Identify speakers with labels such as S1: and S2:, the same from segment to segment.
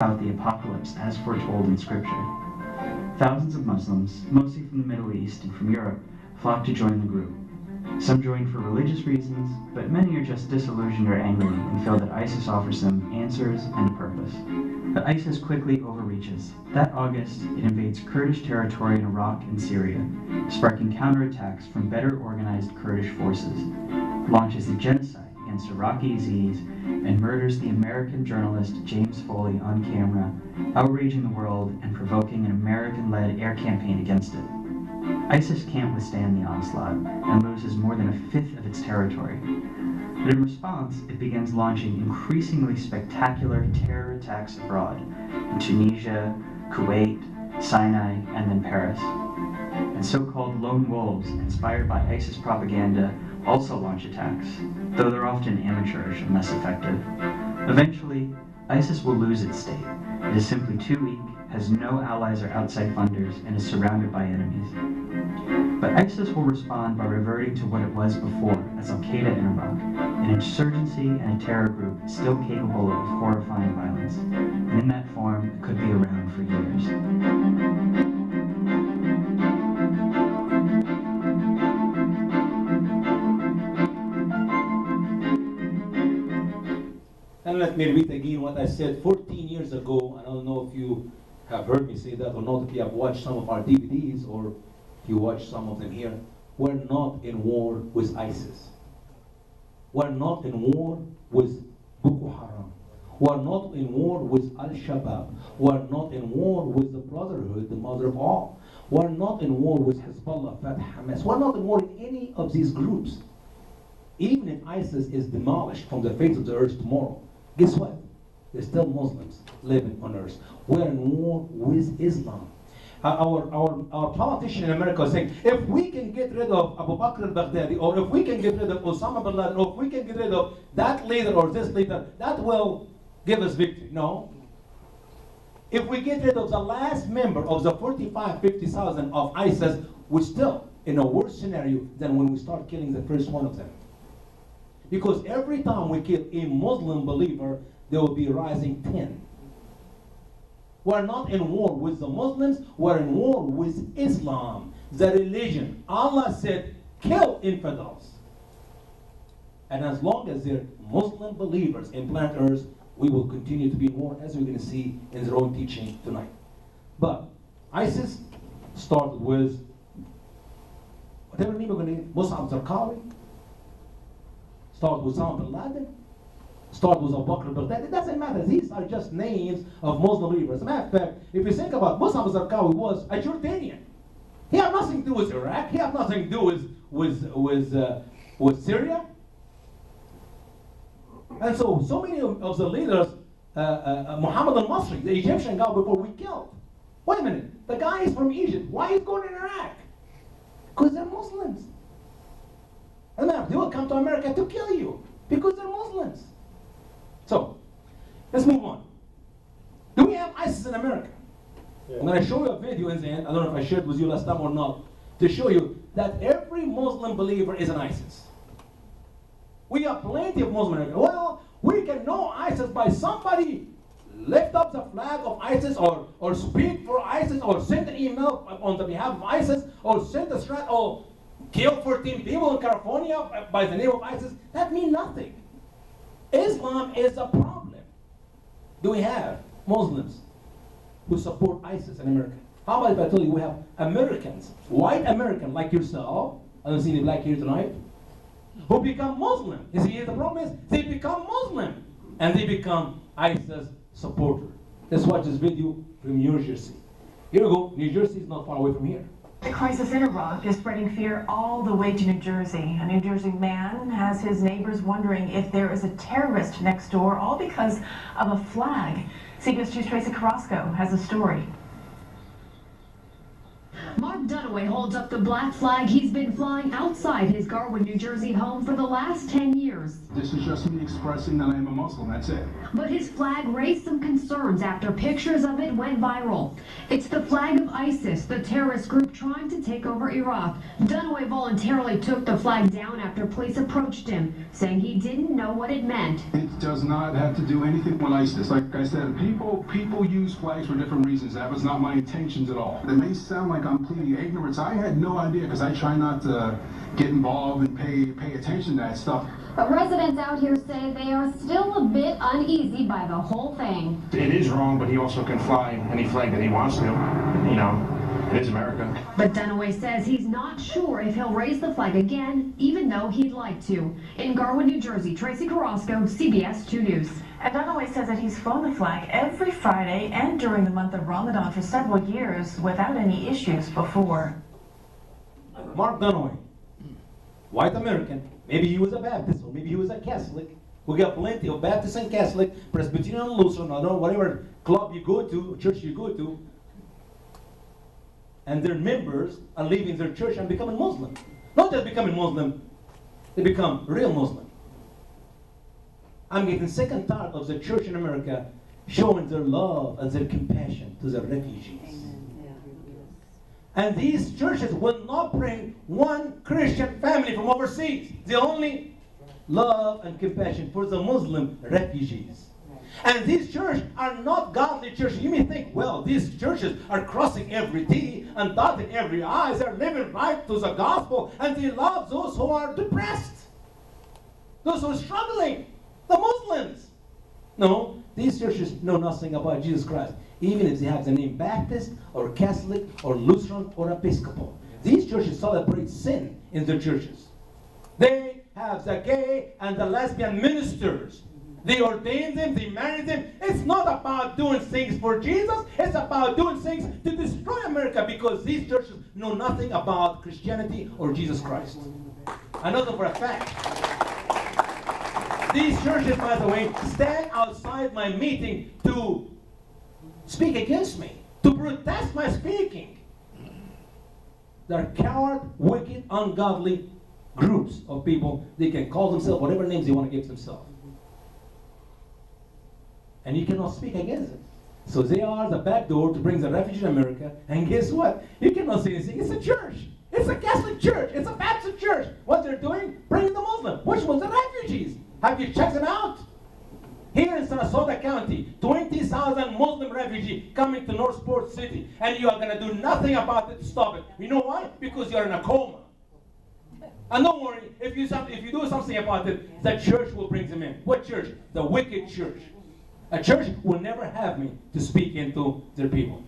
S1: about the apocalypse as foretold in Scripture. Thousands of Muslims, mostly from the Middle East and from Europe, flock to join the group. Some join for religious reasons, but many are just disillusioned or angry and feel that ISIS offers them answers and a purpose. But ISIS quickly overreaches. That August, it invades Kurdish territory in Iraq and Syria, sparking counterattacks from better organized Kurdish forces, launches a genocide against Iraqi Yazidis, and murders the American journalist James Foley on camera, outraging the world and provoking an American-led air campaign against it. ISIS can't withstand the onslaught and loses more than a fifth of its territory. But in response, it begins launching increasingly spectacular terror attacks abroad in Tunisia, Kuwait, Sinai, and then Paris. And so-called lone wolves, inspired by ISIS propaganda, also launch attacks, though they're often amateurish and less effective. Eventually, ISIS will lose its state. It is simply too weak, has no allies or outside funders, and is surrounded by enemies. But ISIS will respond by reverting to what it was before as Al-Qaeda in Iraq, an insurgency and a terror group still capable of horrifying violence. And in that form, it could be around for years.
S2: And let me repeat again what I said 14 years ago. I don't know if you have heard me say that or not, if you have watched some of our DVDs or if you watch some of them here. We're not in war with ISIS. We're not in war with Boko Haram. We're not in war with Al-Shabaab. We're not in war with the Brotherhood, the mother of all. We're not in war with Hezbollah, Fatah, Hamas. We're not in war in any of these groups. Even if ISIS is demolished from the face of the earth tomorrow, guess what? There's still Muslims living on earth. We're in war with Islam. Our politician in America is saying, if we can get rid of Abu Bakr al-Baghdadi, or if we can get rid of Osama bin Laden, or if we can get rid of that leader or this leader, that will give us victory. No. If we get rid of the last member of the 50,000 of ISIS, we're still in a worse scenario than when we start killing the first one of them. Because every time we kill a Muslim believer, there will be rising 10. We're not in war with the Muslims, we're in war with Islam, the religion. Allah said, kill infidels. And as long as they're Muslim believers in planet Earth, we will continue to be in war, as we're going to see in their own teaching tonight. But ISIS started with, whatever name we're going to name, Mus'ab Zarqawi, start with Osama bin Laden, start with Abu Bakr al-Baghdadi. It doesn't matter. These are just names of Muslim believers. As a matter of fact, if you think about Mus'ab Zarqawi was a Jordanian. He had nothing to do with Iraq. He had nothing to do with Syria. And so many of the leaders, Muhammad al-Masri, the Egyptian guy before we killed. Wait a minute, the guy is from Egypt. Why is he going in Iraq? Because they're Muslims. And they will come to America to kill you because they're Muslims. So, let's move on. Do we have ISIS in America? Yeah. I'm going to show you a video in the end. I don't know if I shared with you last time or not, to show you that every Muslim believer is an ISIS. We have plenty of Muslims. Well, we can know ISIS by somebody lift up the flag of ISIS or speak for ISIS or send an email on the behalf of ISIS or send a threat or kill 14 people in California by the name of ISIS. That means nothing. Islam is a problem. Do we have Muslims who support ISIS in America? How about if I tell you we have Americans, white Americans like yourself, I don't see any black here tonight, who become Muslim. You see, the problem is they become Muslim and they become ISIS supporters. Let's watch this video from New Jersey. Here we go. New Jersey is not far away from here.
S3: The crisis in Iraq is spreading fear all the way to New Jersey. A New Jersey man has his neighbors wondering if there is a terrorist next door, all because of a flag. CBS 2's Tracy Carrasco has a story.
S4: Mark Dunaway holds up the black flag he's been flying outside his Garwood, New Jersey home for the last 10 years.
S5: This is just me expressing that I am a Muslim, that's it.
S4: But his flag raised some concerns after pictures of it went viral. It's the flag of ISIS, the terrorist group trying to take over Iraq. Dunaway voluntarily took the flag down after police approached him, saying he didn't know what it meant.
S5: It does not have to do anything with ISIS. Like I said, people use flags for different reasons. That was not my intentions at all. It may sound like I'm pleading ignorance. I had no idea because I try not to get involved and pay attention to that stuff.
S4: But residents out here say they are still a bit uneasy by the whole thing.
S6: It is wrong, but he also can fly any flag that he wants to. You know, it is America.
S4: But Dunaway says he's not sure if he'll raise the flag again, even though he'd like to. In Garwood, New Jersey, Tracy Carrasco, CBS 2 News.
S3: And Dunaway says that he's flown the flag every Friday and during the month of Ramadan for several years without any issues before.
S2: Mark Dunaway, white American, maybe he was a Baptist or maybe he was a Catholic. We got plenty of Baptist and Catholic, Presbyterian and Lutheran, I don't know, whatever club you go to, church you go to, and their members are leaving their church and becoming Muslim. Not just becoming Muslim, they become real Muslim. I'm getting sick and tired of the church in America showing their love and their compassion to the refugees. And these churches will not bring one Christian family from overseas. They only love and compassion for the Muslim refugees. And these churches are not godly churches. You may think, well, these churches are crossing every T and dotting every I. They're living right to the gospel and they love those who are depressed, those who are struggling, the Muslims. No, these churches know nothing about Jesus Christ, even if they have the name Baptist or Catholic or Lutheran or Episcopal. These churches celebrate sin in their churches. They have the gay and the lesbian ministers. They ordain them, they marry them. It's not about doing things for Jesus. It's about doing things to destroy America because these churches know nothing about Christianity or Jesus Christ. I know them for a fact. These churches, by the way, stand outside my meeting to speak against me, to protest my speaking. They're coward, wicked, ungodly groups of people. They can call themselves whatever names they want to give themselves. And you cannot speak against it. So they are the back door to bring the refugees to America. And guess what? You cannot say anything. It's a church. It's a Catholic church. It's a Baptist church. What they're doing? Bringing the Muslims. Which ones? The refugees. Have you checked them out? Here in Sarasota County, 20,000 Muslim refugees coming to Northport City. And you are going to do nothing about it to stop it. You know why? Because you're in a coma. And don't worry, if you do something about it, the church will bring them in. What church? The wicked church. A church will never have me to speak into their people.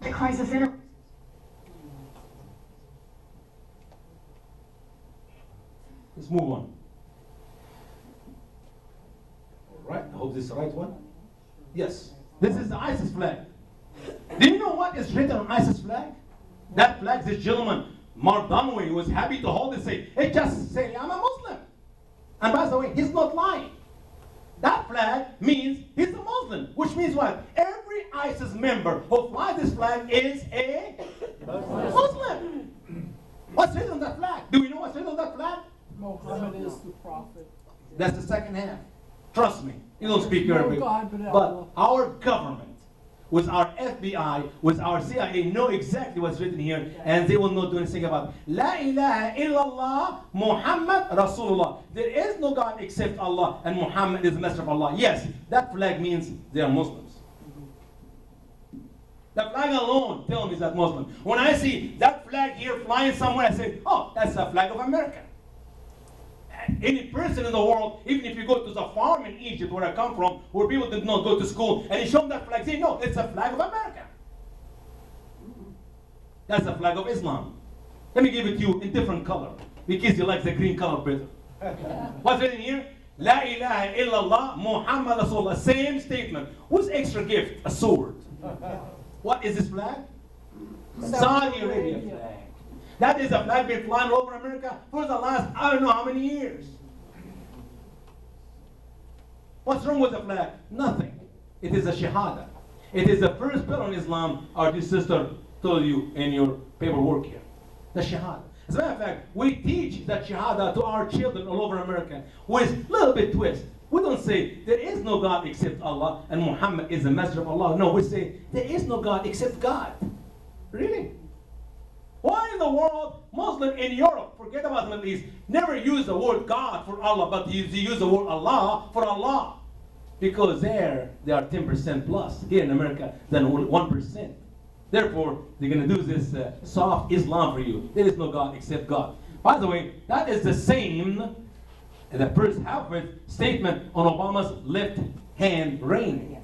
S3: The crisis in
S2: Let's move on. All right, I hope this is the right one. Yes, this is the ISIS flag. Do you know what is written on ISIS flag? That flag, this gentleman, Mark Dunaway, was happy to hold it, say, it just say, I'm a Muslim. And by the way, he's not lying. That flag means he's a Muslim, which means what? Every ISIS member who flies this flag is a Muslim. What's written on that flag? Do we know what's written on that flag?
S7: Mohammed is the prophet.
S2: That's the second half. Trust me, you don't speak Arabic.
S7: God but
S2: But
S7: Allah.
S2: our government, with our FBI, with our CIA, know exactly what's written here, and they will not do anything about it. La ilaha illallah Muhammad Rasulullah. There is no God except Allah, and Muhammad is the messenger of Allah. Yes, that flag means they are Muslims. The flag alone tells me that Muslim. When I see that flag here flying somewhere, I say, oh, that's the flag of America. Any person in the world, even if you go to the farm in Egypt where I come from, where people did not go to school, and you show them that flag, say, no, it's a flag of America. That's the flag of Islam. Let me give it to you in different color, because you like the green color better. What's written here? La ilaha illallah Muhammad Rasulullah. Same statement. What's extra gift? A sword. What is this flag? Saudi Arabia flag. That is a flag been flying all over America for the last, I don't know how many years. What's wrong with the flag? Nothing. It is a shahada. It is the first pillar in Islam, our dear sister told you in your paperwork here. The shahada. As a matter of fact, we teach that shahada to our children all over America with a little bit twist. We don't say there is no God except Allah and Muhammad is the messenger of Allah. No, we say there is no God except God. Really? Why in the world Muslim in Europe, forget about the Middle East, never use the word God for Allah, but they use the word Allah for Allah? Because there they are 10% plus. Here in America, then 1%. Therefore, they're going to do this soft Islam for you. There is no God except God. By the way, that is the same, the first half of it, statement on Obama's left hand ring.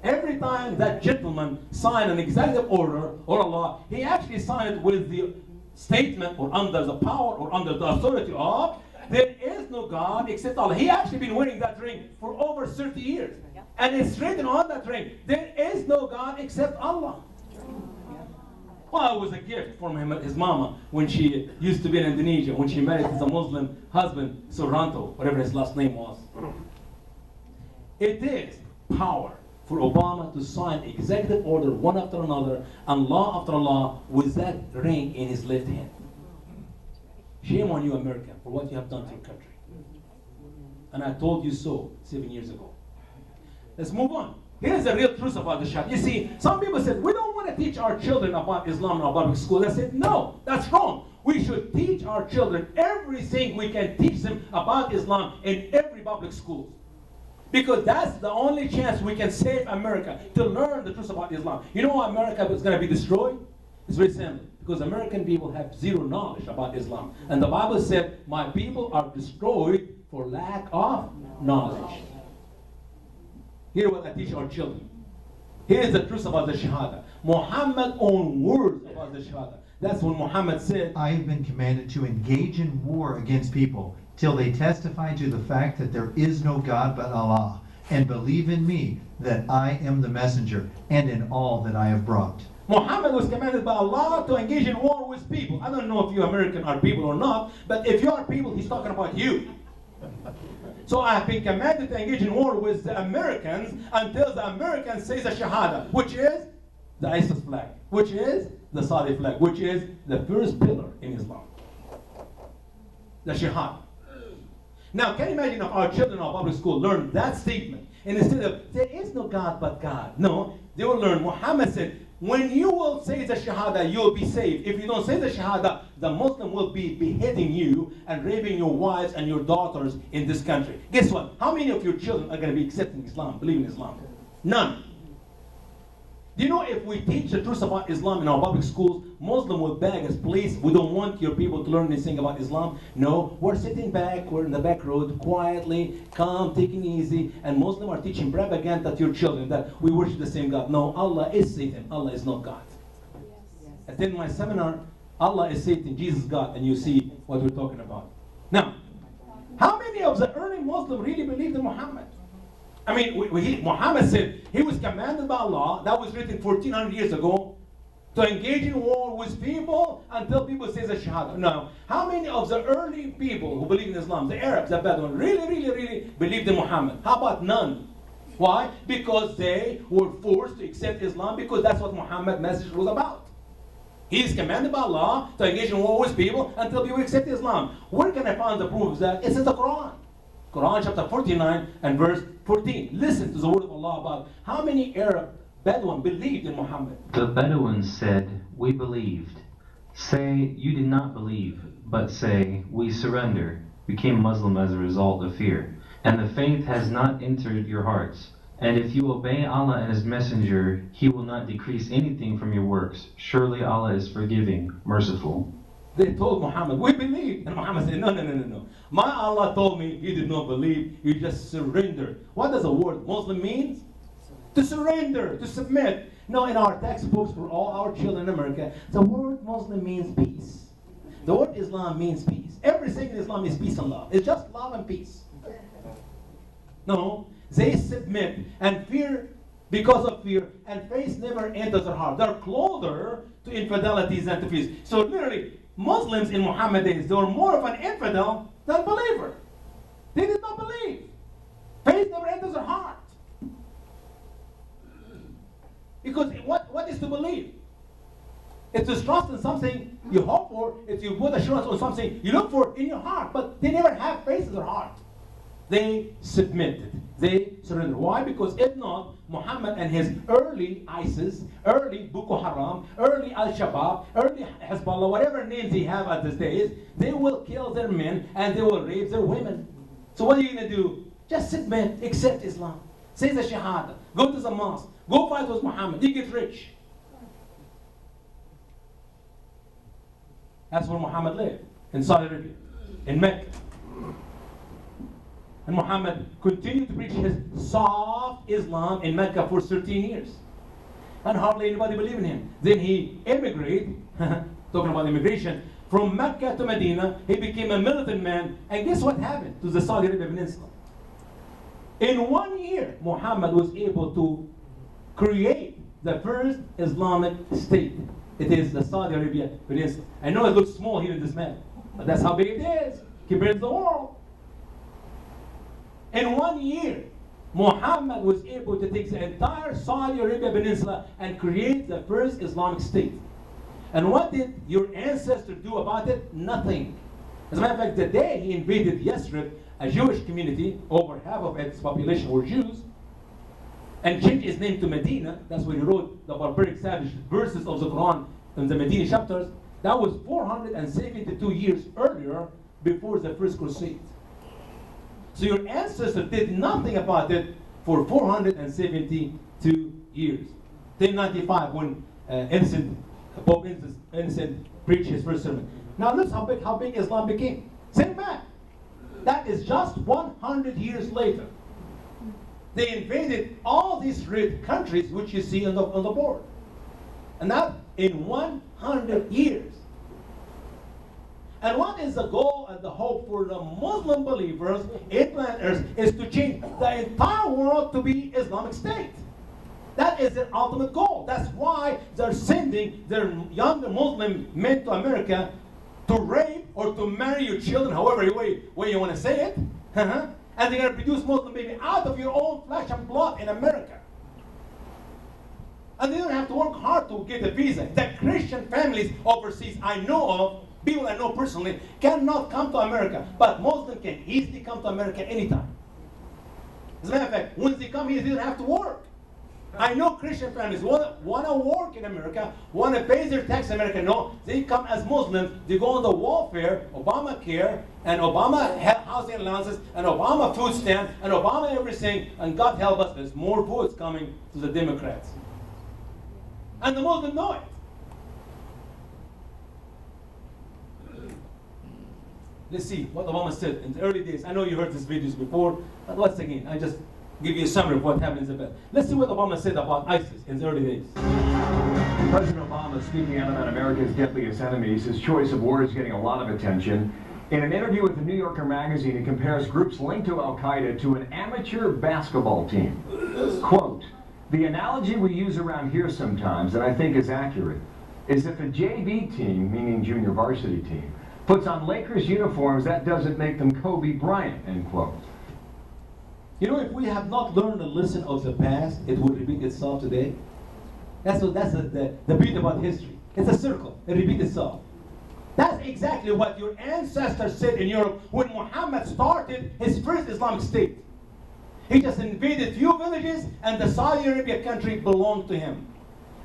S2: Every time that gentleman signed an executive order or a law, he actually signed it with the statement or under the power or under the authority of, there is no God except Allah. He actually been wearing that ring for over 30 years. And it's written on that ring, there is no God except Allah. Well, it was a gift from him, his mama, when she used to be in Indonesia, when she married his Muslim husband, Suranto, whatever his last name was. It is power for Obama to sign executive order one after another and law after law with that ring in his left hand. Shame on you, America, for what you have done to your country. And I told you so 7 years ago. Let's move on. Here's the real truth about the Shahada. You see, some people said, we don't want to teach our children about Islam in our public school. I said, no, that's wrong. We should teach our children everything we can teach them about Islam in every public school. Because that's the only chance we can save America, to learn the truth about Islam. You know why America is going to be destroyed? It's very simple. Because American people have zero knowledge about Islam. And the Bible said, my people are destroyed for lack of knowledge. Here's what I teach our children. Here is the truth about the Shahada. Muhammad own words about the Shahada. That's when Muhammad said,
S8: I have been commanded to engage in war against people till they testify to the fact that there is no God but Allah, and believe in me that I am the messenger, and in all that I have brought.
S2: Muhammad was commanded by Allah to engage in war with people. I don't know if you American are people or not, but if you are people, he's talking about you. So I have been commanded to engage in war with the Americans until the Americans say the Shahada, which is the ISIS flag, which is the Saudi flag, which is the first pillar in Islam. The Shahada. Now, can you imagine if our children in our public school learn that statement, and instead of, there is no God but God, no, they will learn, Muhammad said, when you will say the Shahada, you will be saved. If you don't say the Shahada, the Muslim will be beheading you and raping your wives and your daughters in this country. Guess what? How many of your children are going to be accepting Islam, believing in Islam? None. Do you know if we teach the truth about Islam in our public schools, Muslim will beg us, please, we don't want your people to learn anything about Islam. No, we're sitting back, we're in the back road, quietly, calm, taking it easy, and Muslims are teaching propaganda to your children that we worship the same God. No, Allah is Satan, Allah is not God. Yes. Attend my seminar, Allah is Satan, Jesus is God, and you see what we're talking about. Now, how many of the early Muslims really believed in Muhammad? I mean, Muhammad said he was commanded by Allah, that was written 1400 years ago, to engage in war with people until people say the Shahada. Now, how many of the early people who believe in Islam, the Arabs, the Bedouin, really believed in Muhammad? How about none? Why? Because they were forced to accept Islam because that's what Muhammad's message was about. He is commanded by Allah to engage in war with people until people accept Islam. Where can I find the proof of that? It's in the Quran. Quran chapter 49 and verse 14. Listen to the word of Allah about how many Arab Bedouin believed in Muhammad.
S9: The Bedouins said, we believed. Say, you did not believe, but say, we surrender, became Muslim as a result of fear. And the faith has not entered your hearts. And if you obey Allah and His Messenger, He will not decrease anything from your works. Surely Allah is forgiving, merciful.
S2: They told Muhammad, we believe. And Muhammad said, no. My Allah told me you did not believe, you just surrendered. What does the word Muslim mean? To surrender, to submit. No, in our textbooks for all our children in America, the word Muslim means peace. The word Islam means peace. Everything in Islam is peace and love. It's just love and peace. No, they submit and fear because of fear, and faith never enters their heart. They're closer to infidelities than to peace. So literally, Muslims in Muhammad days, they were more of an infidel than believer. They did not believe. Faith never enters their heart. Because what is to believe? It's to trust in something you hope for. It's you put assurance on something you look for in your heart. But they never have faith in their heart. They submitted. They surrendered. Why? Because if not, Muhammad and his early ISIS, early Boko Haram, early Al-Shabaab, early Hezbollah, whatever names they have at these days, they will kill their men and they will rape their women. So what are you going to do? Just submit, accept Islam. Say the Shahada. Go to the mosque. Go fight with Muhammad. You get rich. That's where Muhammad lived, in Saudi Arabia, in Mecca. And Muhammad continued to preach his soft Islam in Mecca for 13 years. And hardly anybody believed in him. Then he immigrated, talking about immigration, from Mecca to Medina. He became a militant man. And guess what happened to the Saudi Arabia Peninsula? In 1 year, Muhammad was able to create the first Islamic state. It is the Saudi Arabia Peninsula. I know it looks small here in this map, but that's how big it is compared to the world. In 1 year, Muhammad was able to take the entire Saudi Arabia Peninsula and create the first Islamic state. And what did your ancestors do about it? Nothing. As a matter of fact, the day he invaded Yathrib, a Jewish community, over half of its population were Jews, and changed his name to Medina. That's where he wrote the barbaric savage verses of the Quran in the Medina chapters. That was 472 years earlier, before the first crusade. So your ancestors did nothing about it for 472 years. 1095, when Pope Innocent preached his first sermon. Now look how big Islam became. Same map. That is just 100 years later. They invaded all these red countries which you see on the board. And that in 100 years. And what is the goal and the hope for the Muslim believers in planet Earth is to change the entire world to be Islamic State. That is their ultimate goal. That's why they're sending their younger Muslim men to America to rape or to marry your children, however way you want to say it. And they're going to produce Muslim baby out of your own flesh and blood in America. And they don't have to work hard to get a visa. The Christian families overseas I know of, people I know personally, cannot come to America. But Muslims can easily come to America anytime. As a matter of fact, once they come here, they don't have to work. I know Christian families want to work in America, want to pay their tax in America. No, they come as Muslims. They go on the welfare, Obamacare, and Obama housing allowances, and Obama food stamp, and Obama everything. And God help us, there's more votes coming to the Democrats. And the Muslims know it. Let's see what Obama said in the early days. I know you heard these videos before, but once again, I just give you a summary of what happened in the bed. Let's see what Obama said about ISIS in the early days.
S10: President Obama speaking out about America's deadliest enemies, his choice of words getting a lot of attention. In an interview with the New Yorker magazine, he compares groups linked to Al-Qaeda to an amateur basketball team. Quote, "The analogy we use around here sometimes, and I think is accurate, is if a JV team, meaning junior varsity team, puts on Lakers uniforms, that doesn't make them Kobe Bryant," end quote.
S2: You know, if we have not learned a lesson of the past, it will repeat itself today. That's the beauty about history. It's a circle. It repeats itself. That's exactly what your ancestors said in Europe when Muhammad started his first Islamic state. He just invaded few villages, and the Saudi Arabia country belonged to him.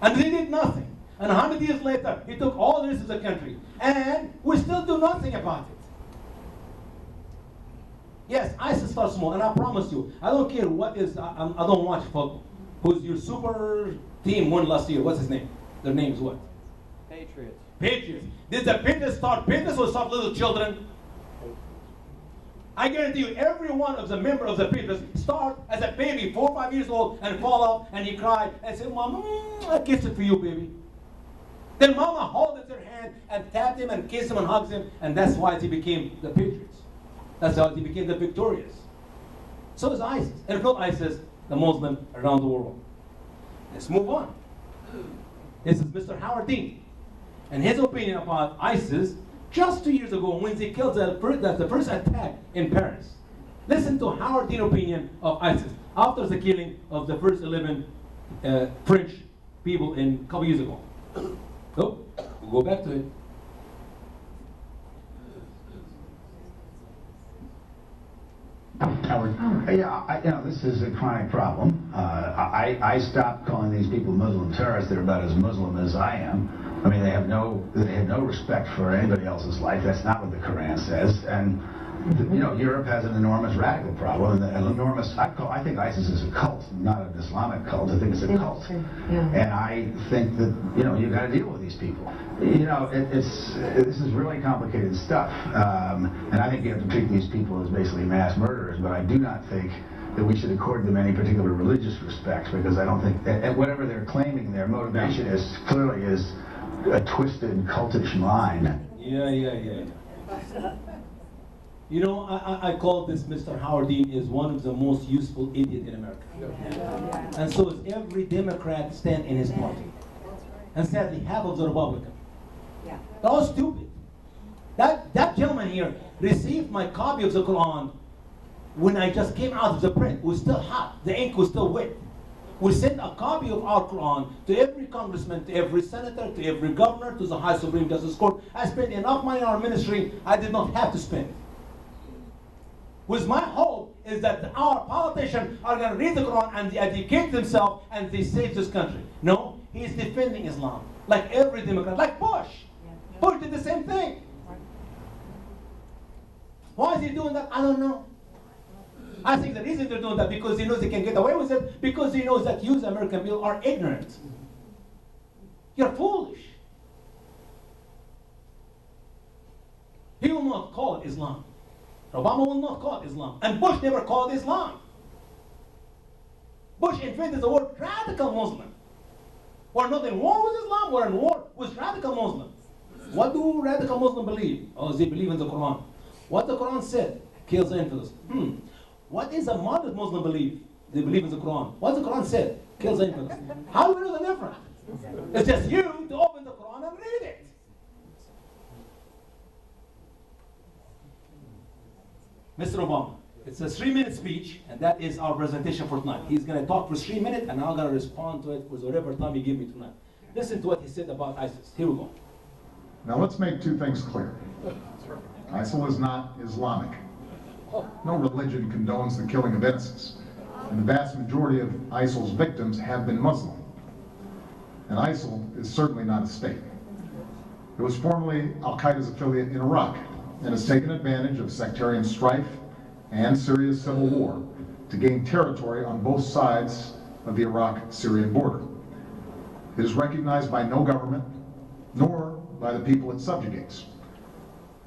S2: And they did nothing. And 100 years later, he took all the rest of the country. And we still do nothing about it. Yes, ISIS starts small, and I promise you, I don't care what is, I don't watch football. Who's your super team won last year? What's his name? Their name's what?
S7: Patriots.
S2: Patriots. Did the Patriots start Patriots or start little children? I guarantee you, every one of the members of the Patriots start as a baby, 4 or 5 years old, and fall off, and he cried, and said, "Mama, I kissed it for you, baby." Then Mama held their hand and tapped him and kissed him and hugged him, and that's why he became the Patriots. That's how he became the victorious. So is ISIS. And if not ISIS, the Muslim around the world. Let's move on. This is Mr. Howard Dean. And his opinion about ISIS just 2 years ago when they killed the first attack in Paris. Listen to Howard Dean's opinion of ISIS after the killing of the first 11 French people in a couple years ago. Oh, we'll go back to it.
S11: Howard. Yeah, this is a chronic problem. I stopped calling these people Muslim terrorists. They're about as Muslim as I am. I mean, they have no respect for anybody else's life. That's not what the Quran says. And Europe has an enormous radical problem. An enormous. I think ISIS is a cult, not an Islamic cult. I think it's a cult.
S3: Yeah.
S11: And I think that you got to deal with these people. This is really complicated stuff. And I think you have to treat these people as basically mass murderers. But I do not think that we should accord them any particular religious respect, because I don't think that whatever they're claiming their motivation is clearly is a twisted cultish mind.
S2: Yeah. You know, I call this Mr. Howard Dean is one of the most useful idiots in America. And so is every Democrat stand in his party. And sadly, half of the Republican. They're all stupid. That gentleman here received my copy of the Quran when I just came out of the print. It was still hot. The ink was still wet. We sent a copy of our Quran to every congressman, to every senator, to every governor, to the High Supreme Justice Court. I spent enough money on our ministry I did not have to spend. With my hope is that our politicians are going to read the Quran and they educate themselves and they save this country. No, he's defending Islam. Like every Democrat, like Bush. Bush did the same thing. Why is he doing that? I don't know. I think the reason they're doing that because he knows they can get away with it, because he knows that you, the American people, are ignorant. You're foolish. He will not call it Islam. Obama will not call it Islam. And Bush never called Islam. Bush invented the word radical Muslim. We're not in war with Islam, we're in war with radical Muslims. What do radical Muslims believe? Oh, they believe in the Quran. What the Quran said kills the infidels. What is a moderate Muslim believe? They believe in the Quran. What the Quran said kills the infidels. How do we know the difference? It's just you to open the Quran and read it. Mr. Obama, it's a 3-minute speech, and that is our presentation for tonight. He's going to talk for 3 minutes, and I'm going to respond to it with whatever time he gives me tonight. Listen to what he said about ISIS. Here we go.
S5: Now let's make two things clear. ISIL is not Islamic. No religion condones the killing of innocents, and the vast majority of ISIL's victims have been Muslim. And ISIL is certainly not a state. It was formerly Al-Qaeda's affiliate in Iraq, and has taken advantage of sectarian strife and Syria's civil war to gain territory on both sides of the Iraq-Syrian border. It is recognized by no government, nor by the people it subjugates.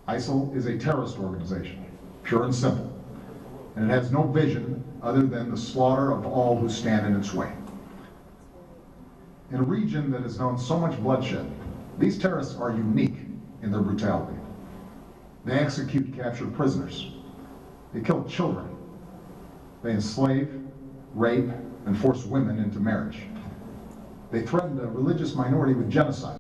S5: ISIL is a terrorist organization, pure and simple, and it has no vision other than the slaughter of all who stand in its way. In a region that has known so much bloodshed, these terrorists are unique in their brutality. They execute captured prisoners. They kill children. They enslave, rape, and force women into marriage. They threaten a religious minority with genocide.